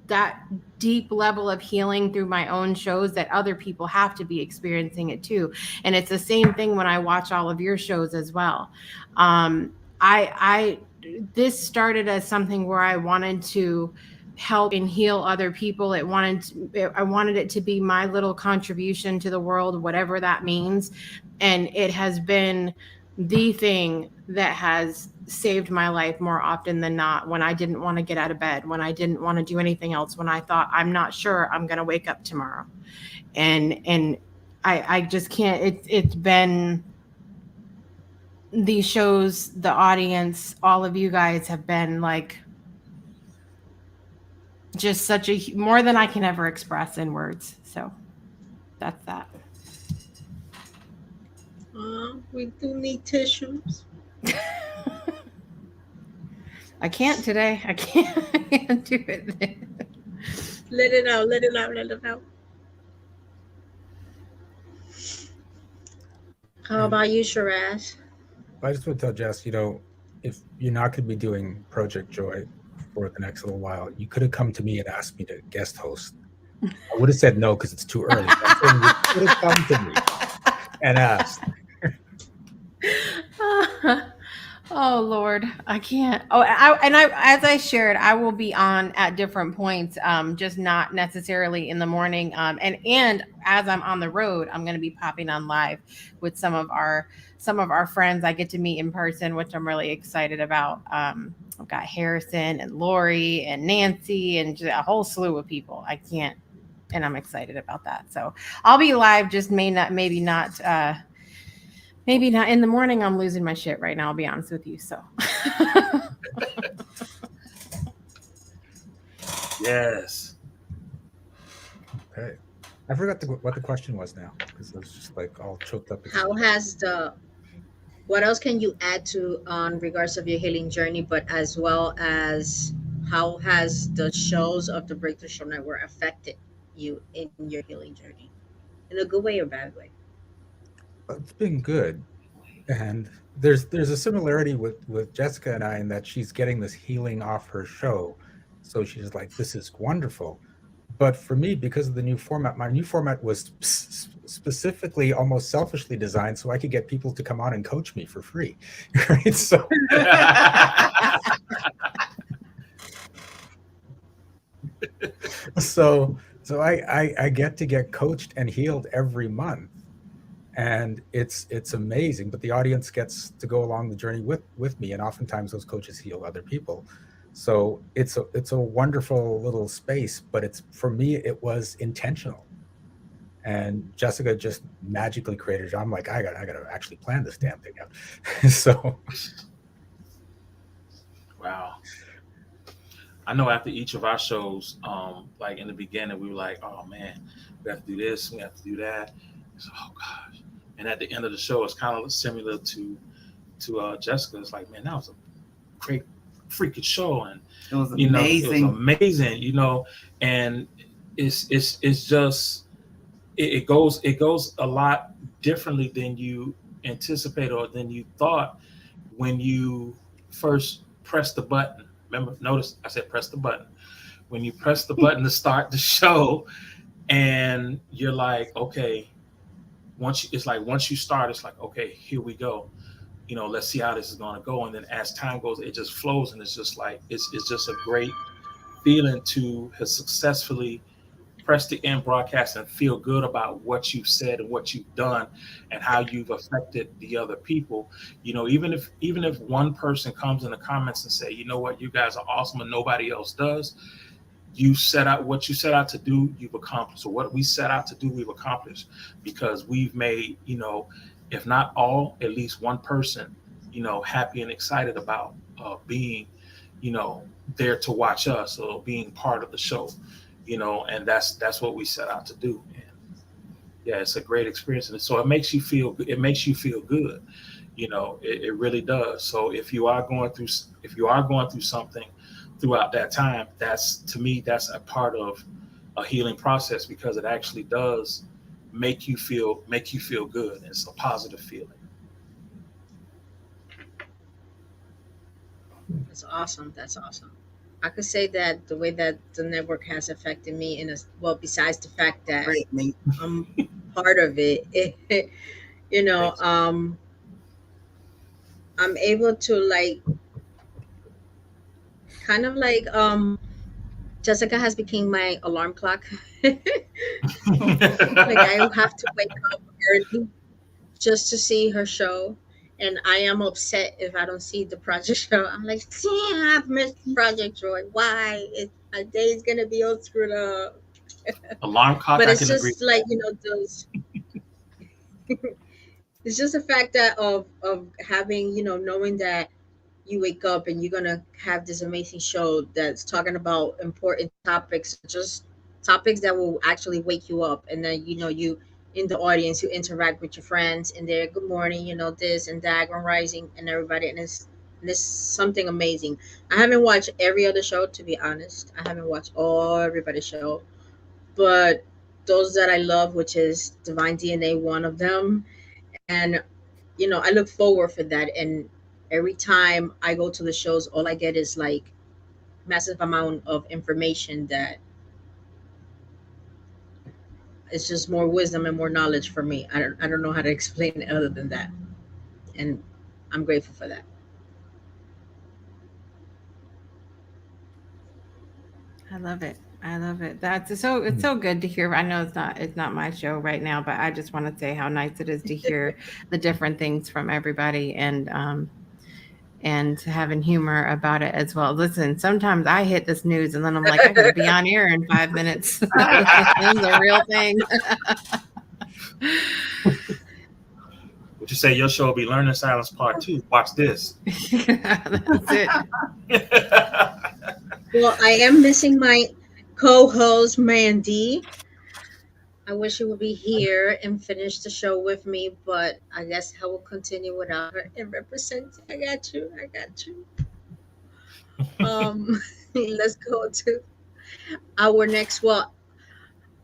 that deep level of healing through my own shows, that other people have to be experiencing it too. And it's the same thing when I watch all of your shows as well. This started as something where I wanted to help and heal other people. I wanted it to be my little contribution to the world, whatever that means. And it has been the thing that has saved my life more often than not, when I didn't want to get out of bed, when I didn't want to do anything else, when I thought I'm not sure I'm going to wake up tomorrow. And I just can't, it's been these shows, the audience, all of you guys have been like, just such more than I can ever express in words. So that's that. We do need tissues. I can't today. I can't do it. Let it out. Let it out. Let it out. How about you, Shiraz? I just want to tell Jess, if you're not going to be doing Project Joy for the next little while, you could have come to me and asked me to guest host. I would have said no because it's too early. But I'm saying you could have come to me and asked. Oh Lord, I can't. Oh, as I shared, I will be on at different points, just not necessarily in the morning. And as I'm on the road, I'm going to be popping on live with some of our friends I get to meet in person, which I'm really excited about. I've got Harrison and Lori and Nancy and just a whole slew of people. I can't, and I'm excited about that. So I'll be live, just maybe not in the morning. I'm losing my shit right now. I'll be honest with you. So, Yes. Okay. I forgot what the question was now because I was just like all choked up. How has the what else can you add to on regards of your healing journey, but as well as how has the shows of the Breakthrough Show Network affected you in your healing journey, in a good way or bad way? It's been good, and there's a similarity with Jessica and I in that she's getting this healing off her show, so she's like, this is wonderful. But for me, because of the new format, my new format was specifically almost selfishly designed so I could get people to come on and coach me for free. Right? So I get to get coached and healed every month, and it's amazing. But the audience gets to go along the journey with me, and oftentimes those coaches heal other people. So it's a wonderful little space, but it's, for me, it was intentional. And Jessica just magically created it. I'm like, I gotta actually plan this damn thing out. So Wow. I know after each of our shows, like in the beginning, we were like, "Oh man, we have to do this, we have to do that." So, oh gosh. And at the end of the show, it's kind of similar to Jessica. It's like, man, that was a great freaking show, and It was you know, it was amazing. amazing. You know, and it's just it goes a lot differently than you anticipate or than you thought when you first press the button. Remember, notice I said press the button. When you press the button to start the show, and you're like, okay, once you start, it's like, okay, here we go. You know, let's see how this is going to go. And then as time goes, it just flows, and it's just like it's just a great feeling to have successfully press the end broadcast and feel good about what you've said and what you've done and how you've affected the other people. You know, even if one person comes in the comments and say, you know what, you guys are awesome and nobody else does, you set out what you set out to do, you've accomplished. So what we set out to do, we've accomplished, because we've made, you know, if not all, at least one person, you know, happy and excited about being, you know, there to watch us or being part of the show, you know, and that's what we set out to do. And yeah, it's a great experience, and so it makes you feel good, you know, it really does. So if you are going through something throughout that time, that's, to me, that's a part of a healing process, because it actually does make you feel good. It's a positive feeling. That's awesome. That's awesome. I could say that the way that the network has affected me in a, well, besides the fact that Brittany. I'm part of it, you know, Thanks. I'm able to like kind of like Jessica has become my alarm clock. Like I have to wake up early just to see her show. And I am upset if I don't see the project show. I'm like, damn, I've missed Project Joy. Why? My day's gonna be all screwed up. Alarm clock, But I it's can agree just with like, that. those. It's just the fact that of having, knowing that you wake up and you're gonna have this amazing show that's talking about important topics, or just topics that will actually wake you up, and then you in the audience, you interact with your friends and they're good morning, this and that, grand rising, and everybody, and it's something amazing. I haven't watched every other show, to be honest. I haven't watched all everybody's show, but those that I love, which is Divine DNA, one of them. And I look forward for that, and every time I go to the shows, all I get is like massive amount of information that it's just more wisdom and more knowledge for me. I don't know how to explain it other than that, and I'm grateful for that. I love it. I love it. That's so it's so good to hear. I know it's not my show right now, but I just want to say how nice it is to hear the different things from everybody and having humor about it as well. Listen, sometimes I hit the snooze and then I'm like, I gotta be on air in 5 minutes. This is a real thing. Would you say your show will be Learning Silence Part 2? Watch this. That's it. Well, I am missing my co-host Mandy. I wish she would be here and finish the show with me, but I guess I will continue without her and represent. I got you. I got you. Let's go to our next. Well,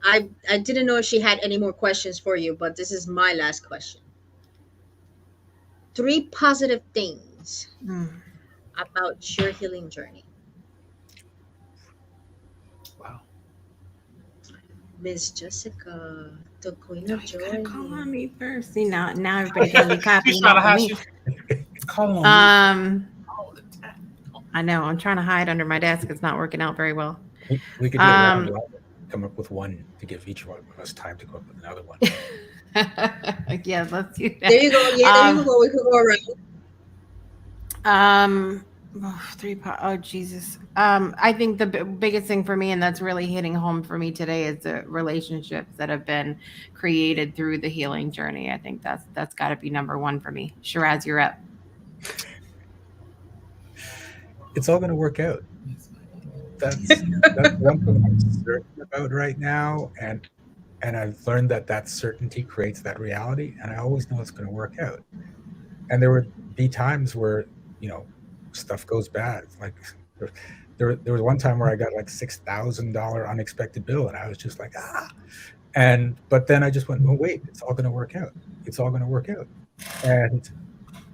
I didn't know if she had any more questions for you, but this is my last question. Three positive things Mm. about your healing journey. Wow. Miss Jessica, the Queen Oh, of you gotta call Joy. on me first. See now everybody's gonna be She's copying trying to off of hide me. you. Call on me. all the time. I know I'm trying to hide under my desk. It's not working out very well. We could do a round Um, robin, come up with one to give each one of us time to come up with another one. yeah, let's do There you go. that. Yeah, there you go. We could go around. Oh Jesus. I think the biggest thing for me, and that's really hitting home for me today, is the relationships that have been created through the healing journey. I think that's got to be number one for me. Shiraz, you're up. It's all going to work out. That's one thing I'm certain about right now, and I've learned that certainty creates that reality, and I always know it's going to work out. And there would be times where stuff goes bad. Like there was one time where I got like $6,000 unexpected bill, and I was just like but then I just went, oh wait, it's all going to work out. It's all going to work out. And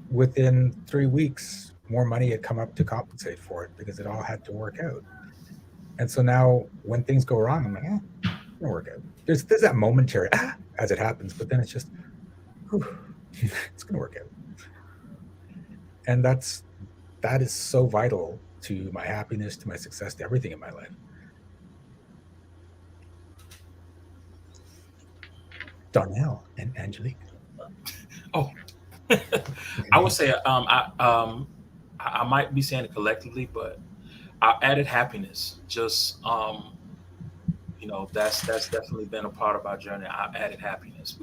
within 3 weeks, more money had come up to compensate for it because it all had to work out. And so now when things go wrong, I'm like, it's gonna work out. There's that momentary as it happens, but then it's just, it's gonna work out. And that is so vital to my happiness, to my success, to everything in my life. Darnell and Angelique. Oh, I would say I might be saying it collectively, but our added happiness, just that's definitely been a part of our journey. Our added happiness.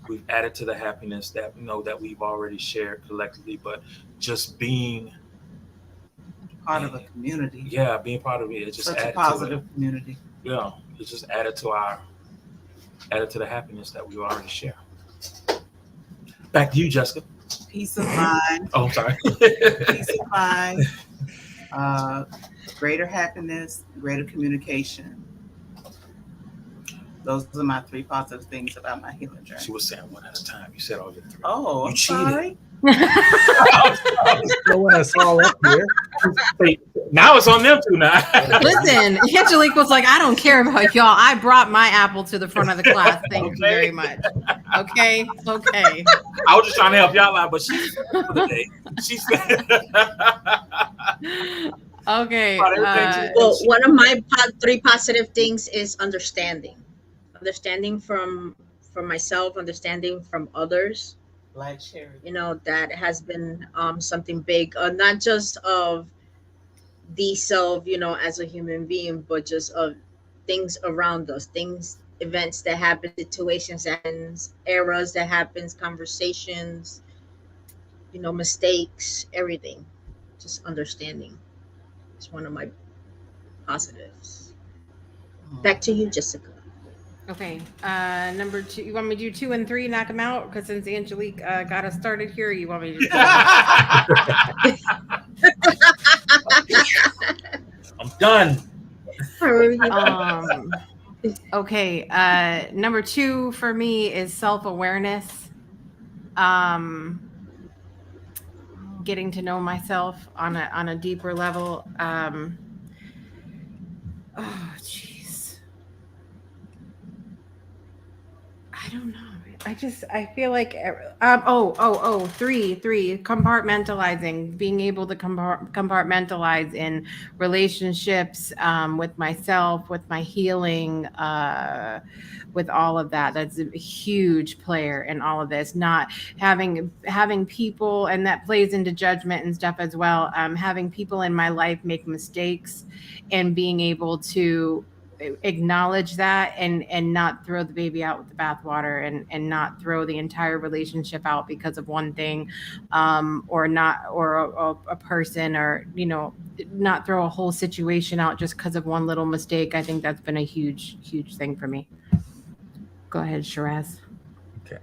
We've added to the happiness that that we've already shared collectively, but just being Part of a community. yeah, being part of it just Such a added positive to it. community. Yeah, it just added to the happiness that we already share. Back to you, Jessica. Peace of mind. Oh, I'm sorry. Peace of mind. Greater happiness, greater communication. Those are my three positive things about my healing journey. She was saying one at a time. You said all your three. Oh, You I'm cheated. sorry. Throwing us all up here. Wait, now it's on them two now. Listen, Angelique was like, I don't care about y'all. I brought my apple to the front of the class. Thank you very much. Okay. I was just trying to help y'all out, but she's for the day. She said, Okay. Well, one of my three positive things is understanding. Understanding from myself, understanding from others. Black Cherry. That has been something big, not just of the self, as a human being, but just of things around us, things, events that happen, situations that happens, eras that happens, conversations, mistakes, everything. Just understanding. It's one of my positives. Back to you, Jessica. Okay. Number 2. You want me to do 2 and 3, knock them out? Because since Angelique got us started here, you want me to do I'm done. Okay. Number 2 for me is self-awareness. getting to know myself on a deeper level. Oh, jeez. I don't know. I feel like three compartmentalizing, being able to compartmentalize in relationships, with myself, with my healing, with all of that. That's a huge player in all of this. Not having people, and that plays into judgment and stuff as well. Having people in my life make mistakes, and being able to acknowledge that, and not throw the baby out with the bathwater, and not throw the entire relationship out because of one thing, or a person, or not throw a whole situation out just because of one little mistake. I think that's been a huge thing for me. Go ahead, Shiraz. Okay.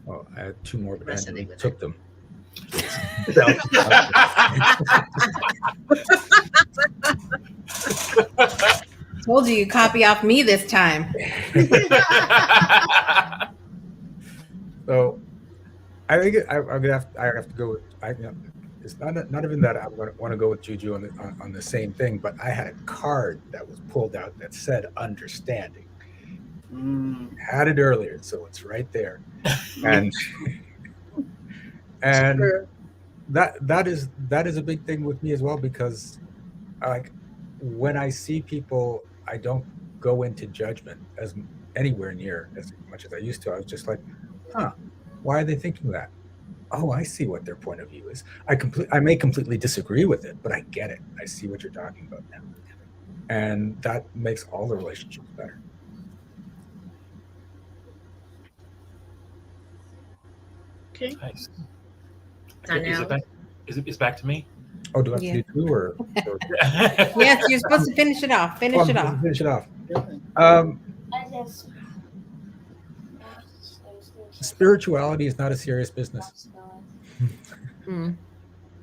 Well, I had two more, but Resonate Anthony with took them. Told you copy off me this time. So I think I have to go with it's not even that I want to go with Juju on the same thing, but I had a card that was pulled out that said understanding. Had it earlier, so it's right there, and Sure. that is a big thing with me as well, because like when I see people, I don't go into judgment as anywhere near as much as I used to. I was just like, huh, why are they thinking that? Oh, I see what their point of view is. I may completely disagree with it, but I get it. I see what you're talking about now, and that makes all the relationships better. Okay. Nice. Okay, is it Donnell. back? Is it back to me? Oh, do I have to Yeah. do two or Yes, you're supposed to finish it off. oh, Finish I'm it supposed off. to finish it off. Um, Spirituality is not a serious business. Mm.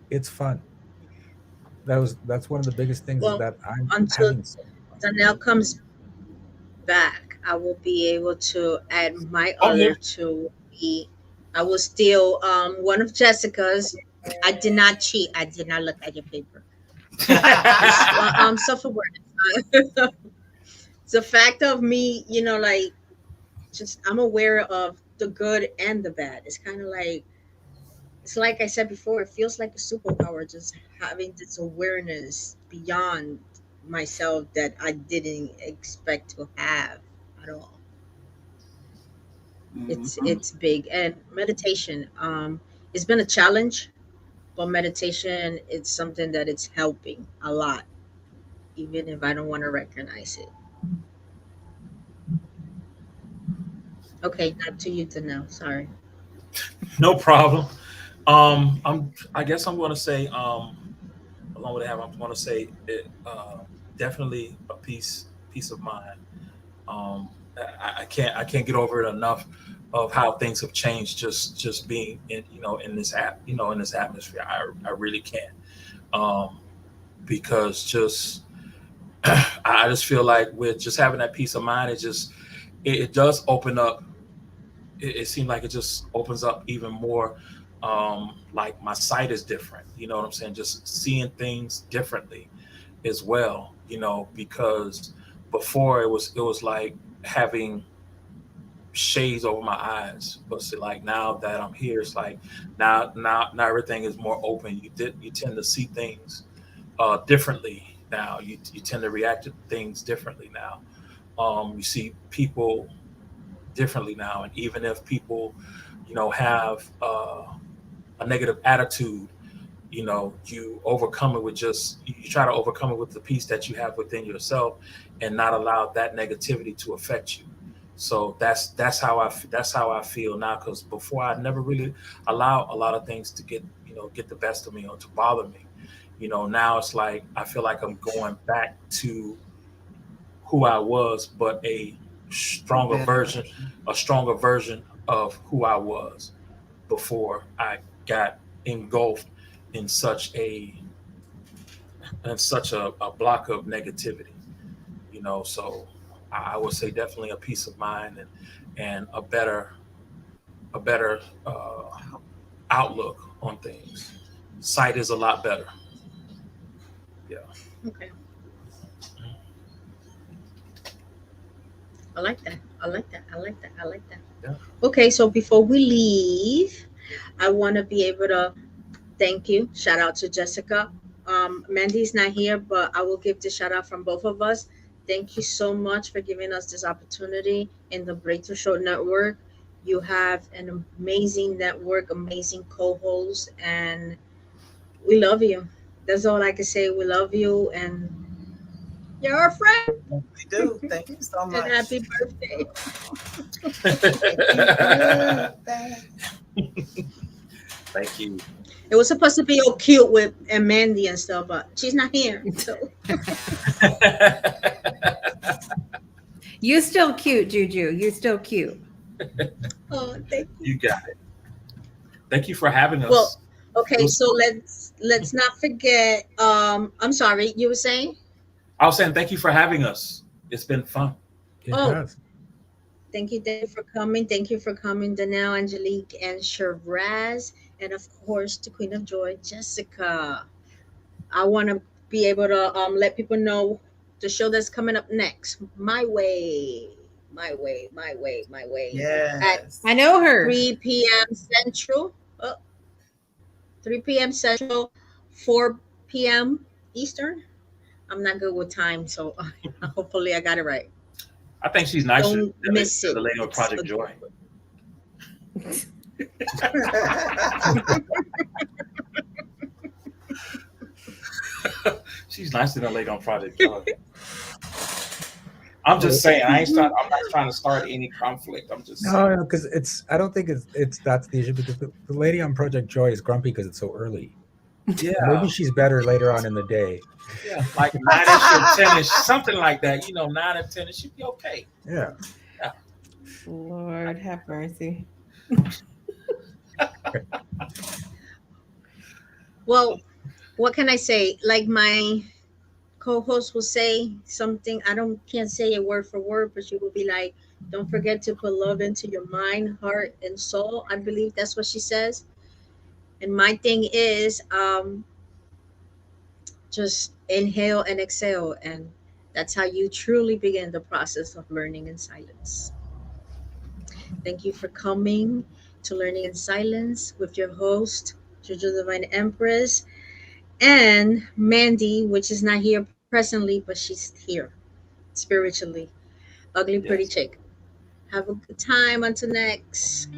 It's fun. That's one of the biggest things, is Well, that I'm until having so much fun. Donnell comes back, I will be able to add my I'm other here. to be. I will steal one of Jessica's. I did not cheat. I did not look at your paper. Just self awareness. It's a fact of me, like, just I'm aware of the good and the bad. It's kind of like, it's like I said before. It feels like a superpower, just having this awareness beyond myself that I didn't expect to have at all. It's big. And meditation, it's been a challenge, but meditation, it's something that it's helping a lot, even if I don't want to recognize it. Okay, not to you to know. Sorry. No problem. I guess I'm going to say, along with that, I'm going to say it, definitely a peace of mind. I can't get over it enough of how things have changed, just being in in this in this atmosphere. I really can't, um, because just I just feel like with just having that peace of mind, it does open up. It seems like it just opens up even more. Like my sight is different. You know what I'm saying? Just seeing things differently as well. Because before it was like having shades over my eyes, but see, like now that I'm here, it's like now everything is more open. You tend to see things differently now. You tend to react to things differently now. You see people differently now, and even if people, have a negative attitude, you overcome it with just you try to overcome it with the peace that you have within yourself, and not allow that negativity to affect you. So that's how I feel now, because before I never really allow a lot of things to get the best of me or to bother me. Now it's like I feel like I'm going back to who I was, but stronger Better version version. a stronger version of who I was before I got engulfed in such a block of negativity. So I would say definitely a peace of mind, and a better outlook on things. sight is a lot better. Yeah. Okay. I like that. I like that. I like that. I like that. Yeah. Okay, so before we leave, I want to be able to thank you. Shout out to Jessica. Mandy's not here, but I will give the shout out from both of us. Thank you so much for giving us this opportunity in the Breakthrough Show Network. You have an amazing network, amazing co-hosts, and we love you. That's all I can say. We love you, and you're our friend. We do. Thank you so And much. happy birthday. Happy birthday. Thank you. It was supposed to be all cute with and Mandy and stuff, but she's not here. So You still cute, Juju. You still cute. oh, thank you. You got it. Thank you for having Well, us. It okay, was, so let's not forget. I'm sorry, you were saying? I was saying thank you for having us. It's been fun. It Oh, has. thank you for coming. Thank you for coming, Danelle, Angelique, and Shiraz, and of course the Queen of Joy, Jessica. I want to be able to let people know the show that's coming up next. My way. At Yes. I know her. 3 p.m. Central. 3 p.m. Central, 4 p.m. Eastern. I'm not good with time, so hopefully I got it right. I think she's nicer Don't than miss than it. the lady on It's Project Joy. She's nicer than the lady on Project Joy. I'm just saying. I'm not trying to start any conflict. I'm just saying. No, because it's. I don't think it's that's the issue because the lady on Project Joy is grumpy because it's so early. Maybe Yeah, she's better later on in the day. yeah, like 9ish or 10ish, something like that. 9 or 10, it should be okay. Yeah. Yeah. Lord have mercy. well, what can I say? Like my co-host will say something. I don't can't say it word for word, but she will be like, "Don't forget to put love into your mind, heart, and soul." I believe that's what she says. And my thing is, just inhale and exhale, and that's how you truly begin the process of learning in silence. Thank you for coming to Learning in Silence with your host, Juju Divine Empress, and Mandy, which is not here presently, but she's here spiritually. Ugly Pretty Yes. Chick. Have a good time until next.